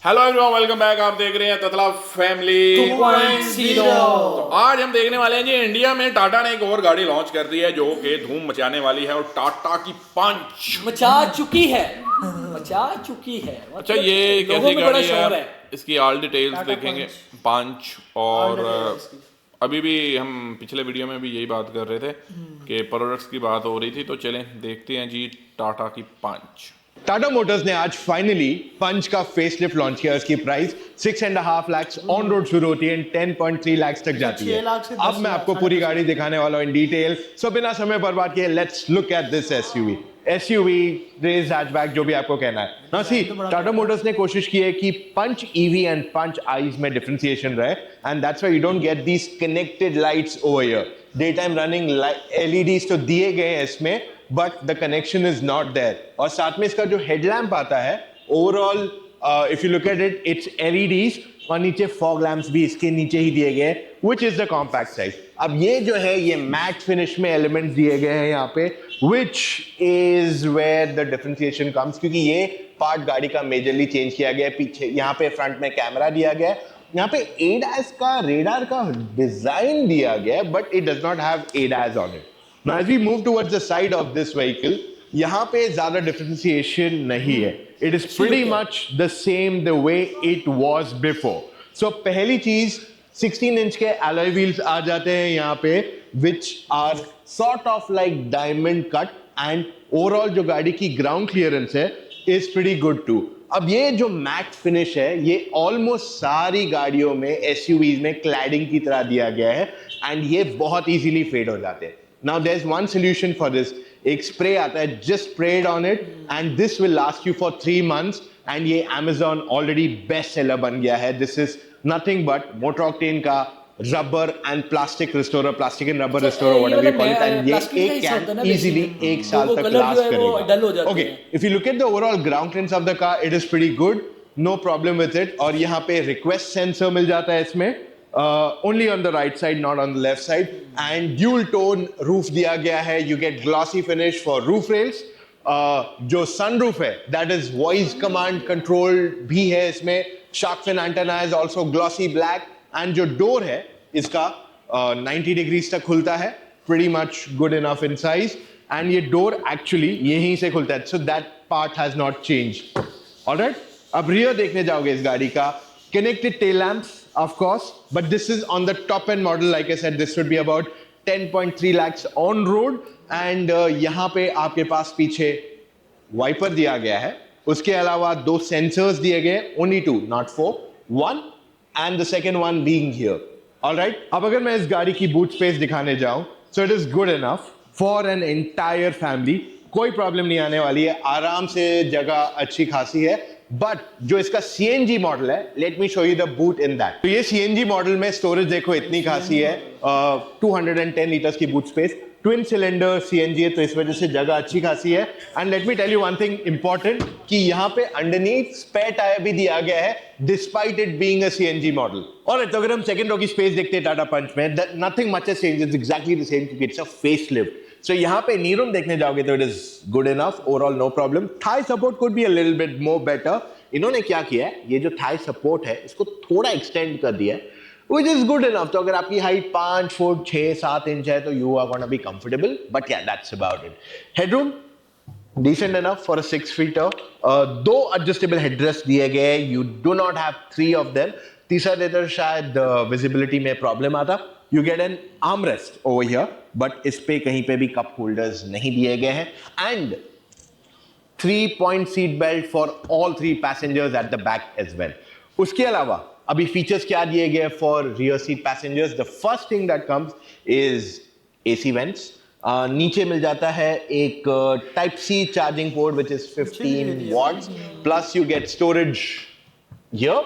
Hello everyone, welcome back. आप देख रहे हैं ततला फैमिली 2.0। तो आज हम देखने वाले हैं जी, इंडिया में टाटा ने एक और गाड़ी लॉन्च कर दी है जो कि धूम मचाने वाली है, और टाटा की पंच मचा चुकी है। मतलब अच्छा, ये लोगों कैसी में बड़ा गाड़ी शोर है, इसकी ऑल डिटेल्स टाटा देखेंगे। पंच। पंच और अभी भी हम पिछले वीडियो में भी यही बात कर रहे थे कि प्रोडक्ट्स की बात हो रही थी, तो चलें देखते हैं जी टाटा की पंच। टाटा मोटर्स ने आज फाइनली पंच का फेसलिफ्ट लॉन्च किया। इसकी प्राइस 6.5 लाख ऑन रोड शुरू होती है, 10.3 लाख तक जाती 6 है। लाख से 10 अब मैं लाख, आपको पूरी गाड़ी दिखाने वाला हूं इन डिटेल। सो बिना समय बर्बाद किए let's look at this SUV रेज हैचबैक, जो भी आपको कहना है ना। सी टाटा मोटर्स ने कोशिश की है कि Punch EV and Punch ICE में डिफरेंशिएशन रहे, and that's why you don't get these connected lights over here. Day time running LEDs तो दिए गए हैं इसमें, but the connection is not there. और साथ में इसका जो हेडलैम्प आता है, overall if you look at it, it's LEDs और नीचे फॉग लैंप्स भी इसके नीचे ही दिए गए, which is the compact size. अब ये जो है, ये मैट फिनिश में एलिमेंट्स दिए गए हैं यहाँ पे, which is where the differentiation comes, क्योंकि ये पार्ट गाड़ी का मेजरली चेंज किया गया है। पीछे यहाँ पे फ्रंट में कैमरा दिया गया है, यहाँ पे एडास का रेडार का डिजाइन दिया गया है, but it does not have ADAS on it. Now, as we move towards the side of this vehicle, यहाँ पे ज़्यादा differentiation नहीं है. It is pretty much the same the way it was before. So पहली चीज़ 16 inch के alloy wheels आ जाते हैं यहाँ पे, which are sort of like diamond cut, and overall जो गाड़ी की ground clearance है is pretty good too. अब ये जो मैट फिनिश है, ये ऑलमोस्ट सारी गाड़ियों में SUVs में क्लैडिंग की तरह दिया गया है, एंड ये बहुत इजीली फेड हो जाते हैं। Now there's one solution for this. एक स्प्रे आता है, just spray it on it and this will last you for 3 months, and ये Amazon already best seller बन गया है। This is nothing but Motor Octane का rubber and plastic restorer, plastic and rubber restorer, whatever you call it, and ये एक can easily 1 साल तक last करेगा। Okay, if you look at the overall ground clearance of the car, it is pretty good, no problem with it। और यहाँ पे request sensor मिल जाता है इसमें, only on the right side, not on the left side, and dual tone roof दिया गया है। You get glossy finish for roof rails। जो sunroof है, that is voice command control भी है इसमें। shark fin antenna is also glossy black, and जो door है इसका 90 degrees तक खुलता है, pretty much good enough in size, and ये door actually यहीं से खुलता है, so that part has not changed। Alright, अब rear देखने जाओगे इस गाड़ी का, connected tail lamps of course, but this is on the top end model। like I said, this would be about 10.3 lakhs on road, and यहाँ पे आपके पास पीछे वाइपर दिया गया है। उसके अलावा 2 सेंसर्स दिए गए, only 2 not 4, 1 and the second one being here। Alright, अब अगर मैं इस गाड़ी की बूट स्पेस दिखाने जाऊं, so it is good enough for an entire family। कोई प्रॉब्लम नहीं आने वाली है, आराम से जगह अच्छी खासी है। बट जो इसका CNG मॉडल है, let me show you the boot in that. तो ये CNG मॉडल में स्टोरेज देखो इतनी खासी है, 210 लीटर्स की boot space, twin cylinder CNG है, तो इस वजह से जगह अच्छी खासी है। And let me tell you one thing important, कि यहाँ पे अंडरनीथ स्पेयर टायर भी दिया गया है, despite it being a CNG model. और तो अगर हम सेकंड रो की स्पेस देखते हैं टाटा पंच में, nothing much has changed, it's exactly the same, क्योंकि इट्स अ फेसलिफ्ट। So यहाँ पे knee room देखने जाओगे तो it is good enough, overall no problem। Thigh support could be a little bit more better। इन्होंने क्या किया है, ये जो thigh support है इसको थोड़ा extend कर दिया है, which is good enough। तो अगर आपकी हाइट 5 फुट 6-7 इंच है तो you are gonna be comfortable, but yeah, that's about it। Headroom decent enough for a 6-feeter। 2 adjustable headrests दिए गए, you do not have 3 of them। तीसरा देते शायद visibility में problem आता। You get an armrest over here, but इस पे कहीं पे भी cup holders नहीं दिए गए हैं, and 3-point seat belt for all 3 passengers at the back as well। उसके अलावा अभी features क्या दिए गए for rear seat passengers? The first thing that comes is AC vents। नीचे मिल जाता है एक Type C charging port which is 15 watts, plus you get storage here।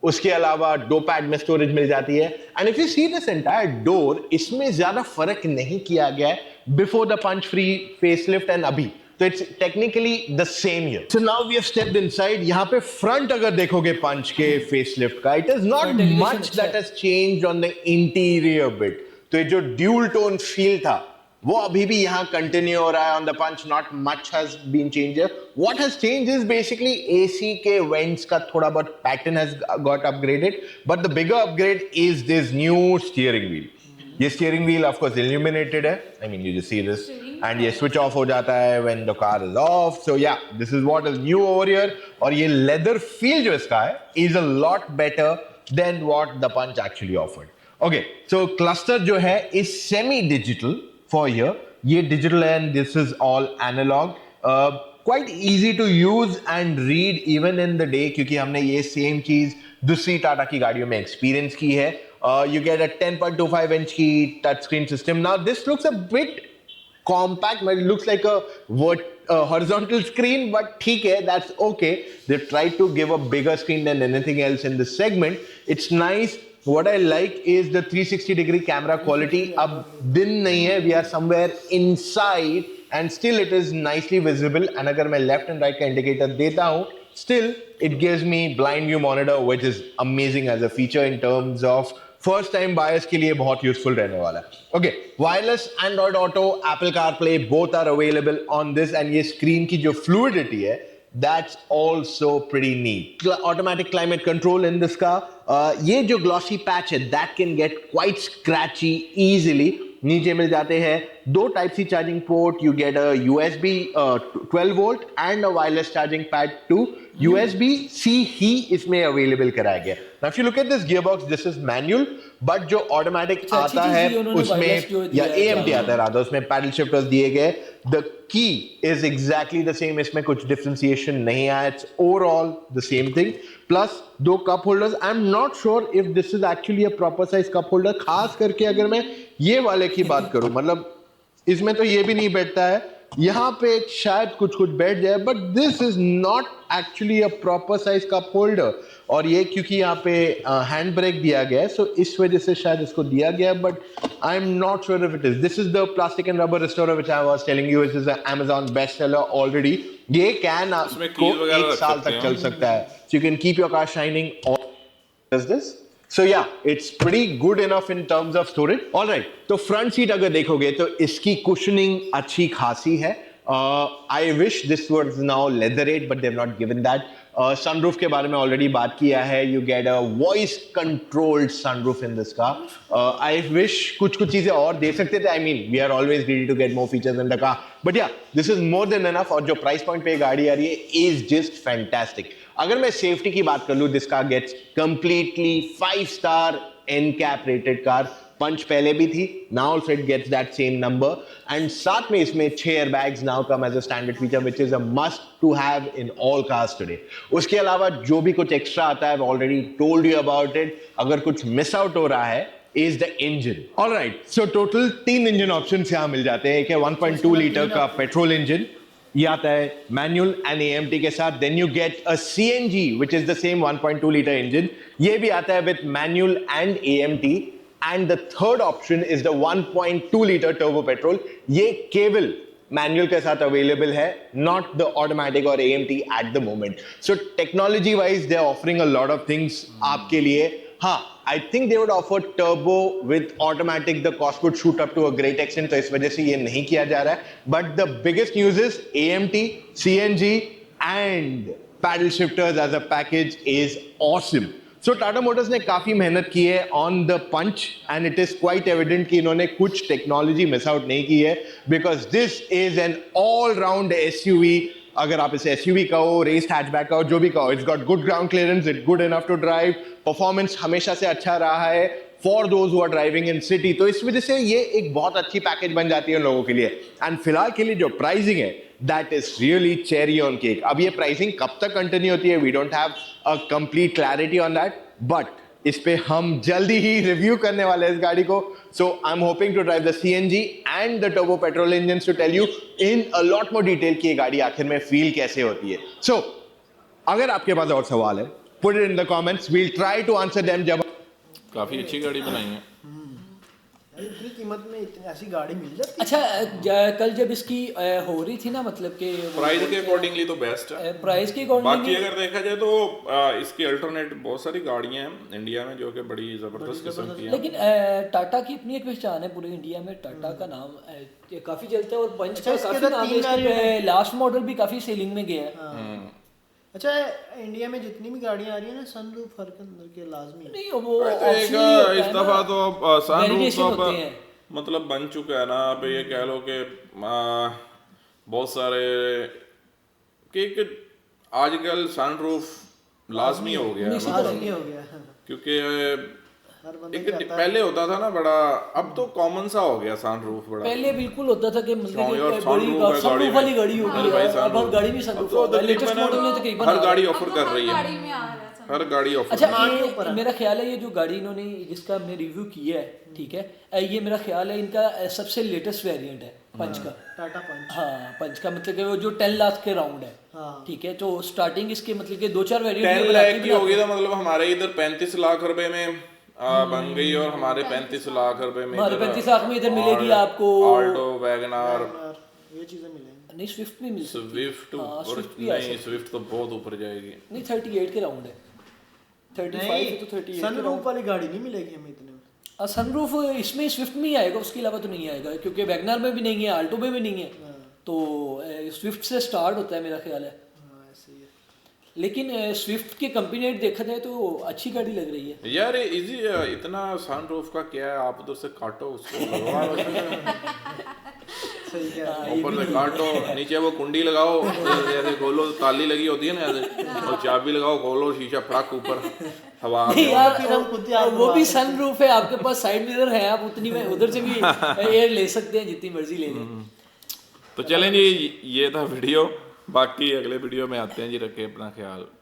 उसके अलावा डो पैड में स्टोरेज मिल जाती है, and if you see this entire door, इसमें ज्यादा फर्क नहीं किया गया है before the Punch pre facelift and अभी, तो it's technically the same here. So now we have stepped inside. यहाँ पे फ्रंट अगर देखोगे पंच के फेसलिफ्ट का, it is not much that has changed on the interior bit. तो ये जो ड्यूल टोन फील था वो अभी भी यहाँ कंटिन्यू हो रहा है on the Punch. Not much has been change. What has change is basically AC के वेंट्स का थोड़ा बहुत pattern has got upgraded, but the bigger upgrade is this new steering wheel. ये steering wheel of course illuminated है. I mean you just see this and ये switch off हो जाता है when the car is off. So yeah, this is what is new over here. और ये leather feel जो इसका है is a lot better than what the Punch actually offered. Okay, so cluster जो है is semi digital for here. ये digital है and this is all analogue. Quite easy to use and read even in the day, क्योंकि हमने ये same चीज दूसरी टाटा की गाड़ियों में एक्सपीरियंस की है. You get a 10.25 inch की touch screen system. Now this looks a bit compact, but it looks like a horizontal screen, but ठीक है, that's okay. They tried to give a bigger screen than anything else in this segment. It's nice. What I like is the 360-degree camera quality. अब दिन नहीं है, we are somewhere inside and still it is nicely visible. And अगर मैं left and right का indicator देता हूँ, still it gives me blind view monitor, which is amazing as a feature in terms of first time buyers के लिए बहुत useful रहने वाला है. Okay, wireless Android Auto, Apple CarPlay, both are available on this. And ये screen की जो fluidity है, that's also pretty neat. Automatic climate control in this का. ये जो ग्लॉसी पैच है, that can get quite scratchy easily. नीचे मिल जाते हैं दो type C charging port. You get a USB 12 volt and a wireless charging pad two USB-C ही इसमें अवेलेबल कराया गया. Now if you look at this gearbox, this is manual, but जो ऑटोमेटिक आता है उसमें या AMT आता है राधा, उसमें पैडल शिफ्टर्स दिए गए. The key is exactly the same. इसमें कुछ differentiation नहीं आया. It's overall the same thing. Plus दो cup holders. I'm not sure if this is actually a proper size cup holder. खास करके अगर मैं ये वाले की बात करूं, मतलब इसमें तो ये भी नहीं बैठता है, यहाँ पे शायद कुछ कुछ बैठ जाए, but this is not actually a proper size cup holder. और ये क्योंकि यहाँ पे हैंड ब्रेक दिया गया है, सो इस वजह से शायद इसको दिया गया, but I am not sure if it is. This is the plastic and rubber restorer which I was telling you. This is Amazon best seller already. ये कैन आपको 1 साल तक चल सकता है. So you can keep your car shining. Does this? So yeah, it's pretty good enough in terms of storage. All right, तो front seat अगर देखोगे तो इसकी cushioning अच्छी खासी है. I wish this was now leatherette, but they've not given that. Sunroof के बारे में already बात किया है. You get a voice controlled sunroof in this car. I wish कुछ चीजें और दे सकते थे. I mean, we are always ready to get more features in the car. But yeah, this is more than enough. और जो price point पे गाड़ी आ रही है is just fantastic. अगर मैं सेफ्टी की बात कर लूं, this car gets completely 5-star NCAP rated car. Punch पहले भी थी, now also it gets that same number. And साथ में इसमें 6 airbags now come as a standard feature, which is a must to have in all cars today. उसके अलावा जो भी कुछ एक्स्ट्रा आता है, already told you about it. अगर कुछ मिस आउट हो रहा है is the engine. All right, so total 3 engine options यहाँ मिल जाते हैं. एक है 1.2 लीटर का पेट्रोल इंजन, ये आता है मैनुअल एंड AMT के साथ. Then you get a CNG which is the same 1.2 litre engine. ये भी आता है with manual and AMT. And the third option is the 1.2 litre turbo petrol. ये केवल मैनुअल के साथ अवेलेबल है, नॉट द ऑटोमेटिक और AMT at the moment. So technology wise they are offering a lot of things आपके लिए. हाँ, I think they would offer turbo with automatic. The cost would shoot up to a great extent, तो इस वजह से ये नहीं किया जा रहा है. But the biggest news is AMT, CNG and paddle shifters as a package is awesome. So Tata Motors ने काफी मेहनत की है on the punch and it is quite evident कि इन्होंने कुछ टेक्नोलॉजी मिस आउट नहीं की है, because this is an all-round SUV. अगर आप इसे SUV कहो, रेस्ड हैचबैक कहो, जो भी कहो, it's got good ground clearance, it's good enough to drive. Performance हमेशा से अच्छा रहा है for those who are driving in city. तो इस वजह से ये एक बहुत अच्छी पैकेज बन जाती है उन लोगों के लिए. एंड फिलहाल के लिए जो प्राइसिंग है, that is really cherry on cake. अब ये प्राइसिंग कब तक कंटिन्यू होती है, we don't have a complete clarity on that, but इस पे हम जल्दी ही रिव्यू करने वाले हैं इस गाड़ी को. So I am hoping to drive the CNG and the turbo petrol engine to tell you in a lot more detail कि ये गाड़ी आखिर में फील कैसे होती है. सो अगर आपके पास और सवाल है, put it in the comments, we will try to answer them. जब काफी अच्छी गाड़ी बनाई है. इतनी कीमत में इतनी ऐसी गाड़ी मिल जाती अच्छा कल जब इसकी हो रही थी ना, मतलब कि प्राइस के अकॉर्डिंगली तो बेस्ट है। प्राइस की बाकी अकॉर्डिंग अगर देखा जाए तो इसकी अल्टरनेट बहुत सारी गाड़ियां हैं इंडिया में जो कि बड़ी जबरदस्त किस्म की हैं। लेकिन टाटा की अपनी एक पहचान है पूरे इंडिया में। टाटा का नाम ये काफी चलता है और पंच का इसके काफी तो नाम है। तीन इसके variant लास्ट मॉडल भी काफी सेलिंग में गया है। अच्छा इंडिया में जितनी भी गाड़ियां आ रही है ना सनरूफ हर के अंदर के लाजमी है। नहीं वो एक optional ही होता इस है दफा ना। तो सनरूफ Variation तो होते हैं। मतलब बन चुका है ना, अब ये कह लो कि बहुत सारे कि आजकल सनरूफ लाजमी हो गया है लाजमी हो गया है। क्योंकि हर बंदा एक चाहता है। पहले होता था ना बड़ा, अब तो कॉमन सा हो गया सनरूफ बड़ा। पहले बिल्कुल होता था कि मतलब और कि sunroof है सनरूफ वाली गाड़ी में। होगी। अरे भाई अब हर sunroof। गाड़ी में अब सनरूफ तो होता है। लेटेस्ट तकरीबन मॉडल में तकरीबन हर गाड़ी अब ऑफर तो कर हर रही है, गाड़ी में आ रहा है हर गाड़ी ऑफर। अच्छा Smart के ऊपर ये है। मेरा ख्याल है ये जो गाड़ी इन्होंने जिसका हमने रिव्यू किया है, ठीक है, ये मेरा ख्याल है इनका सबसे लेटेस्ट वेरिएंट है पंच का। टाटा पंच। हाँ पंच का मतलब कि वो जो 10 लाख के राउंड है, हाँ। ठीक है। तो स्टार्टिंग इसके मतलब कि 2-4 10 वेरिएंट लाख की होगी तो मतलब हमारे इधर 35 लाख रुपए में बन गई, और हमारे 35 लाख रुपए में हमारे इधर 35 लाख में इधर मिलेगी आपको आल्टो, वैगनार, और ये चीजें मिलेंगी। नहीं स्विफ्ट भी मिल सकती स्विफ्ट। हाँ, और स्विफ्ट भी आ नहीं स्विफ्ट तो बहुत ऊपर जाएगी। नहीं 38 के राउंड है। 35 तो 38 के सनरूफ राउंड। वाली गाड़ी नहीं मिलेगी हमें इतने में। सनरूफ इसमें स्विफ्ट में ही आएगा, उसके अलावा तो नहीं आएगा, क्योंकि वैगनार में भी नहीं है, आल्टो में भी नहीं है। तो स्विफ्ट से स्टार्ट होता है मेरा ख्याल है। हाँ ऐसे ही है। लेकिन स्विफ्ट के कंपेनियट देखा जाए तो अच्छी गाड़ी लग रही है। यार इजी इतना सनरूफ का क्या है, आप उधर से काटो उसको लगवा लो। सही कह रहे ऊपर से काटो, नीचे वो कुंडी लगाओ, जैसे खोलो ताली लगी होती है ना ऐसे, और चाबी लगाओ, खोलो शीशा फड़क ऊपर हवा आ नहीं गया। यार फिर हम खुद ही आग वो भी बनवा सन रूफ है, आपके पास साइड मिरर है, आप उतनी में उधर से भी एयर ले सकते हैं जितनी मर्जी ले लें। तो चलें जी, ये था वीडियो, बाकी अगले वीडियो में आते हैं जी। रखें अपना ख्याल।